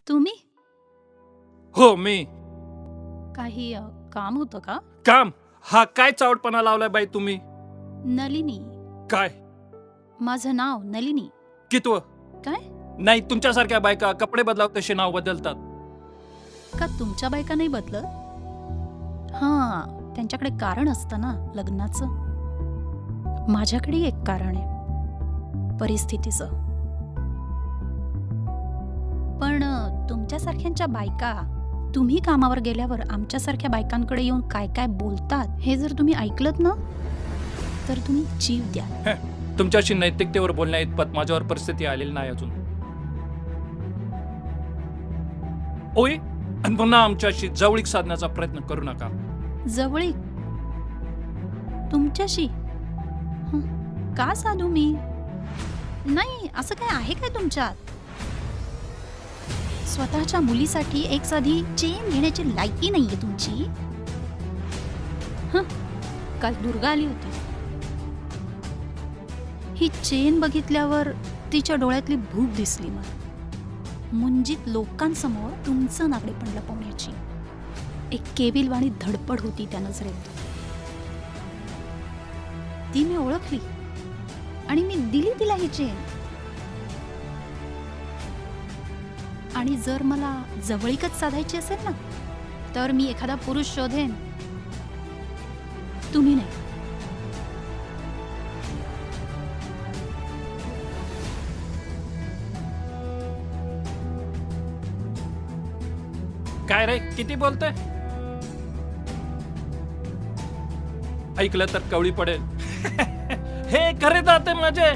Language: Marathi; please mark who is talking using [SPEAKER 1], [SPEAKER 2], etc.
[SPEAKER 1] तुम्ही?
[SPEAKER 2] हो मी.
[SPEAKER 1] काही काम होतं का?
[SPEAKER 2] काम? हा काय चावटपणा लावलाय बाई तुम्ही?
[SPEAKER 1] नलिनी.
[SPEAKER 2] काय?
[SPEAKER 1] माझं नाव नलिनी.
[SPEAKER 2] कितवं?
[SPEAKER 1] काय?
[SPEAKER 2] नाही, तुमच्यासारख्या बायका कपडे बदलाव तसे नाव बदलतात.
[SPEAKER 1] का तुमच्या बायका नाही बदलत? हां, त्यांच्याकडे कारण असतं ना लग्नाचं. माझ्याकडे एक कारण आहे, परिस्थितीचं. पण तुमच्यासारख्यांच्या बायका तुम्ही कामावर गेल्यावर आमच्यासारख्या बायकांकडे येऊन काय काय बोलतात हे जर तुम्ही ऐकलत ना तर तुम्ही जीव द्याल.
[SPEAKER 2] तुमच्याशी नैतिकतेवर बोलण्या इतपत माझ्यावर परिस्थिती आलेली नाही अजून. ओय, आणि पुन्हा आमच्याशी जवळीक साधण्याचा प्रयत्न करू नका.
[SPEAKER 1] जवळीक तुमच्याशी? का साधू मी? नाही, असं काय आहे काय तुमच्यात? स्वतःच्या मुलीसाठी एक साधी चेन घेण्याची लायकी नाहीये तुमची. काल दुर्गा आली होती. ही चेन बघितल्यावर तिच्या डोळ्यातली भूक दिसली मला. मुंजीत लोकांसमोर तुमचं नागडेपण लपवण्याची एक केविलवाणी धडपड होती त्या नजरेत. ती मी ओळखली आणि मी दिली तिला ही चेन. आणि जर मला जवळीकच साधायची असेल ना तर मी एखादा पुरुष शोधेन, तुम्ही नाही.
[SPEAKER 2] काय रे, किती बोलतोय? ऐकलं तर कवळी पडेल. हे खरे दाते माझे.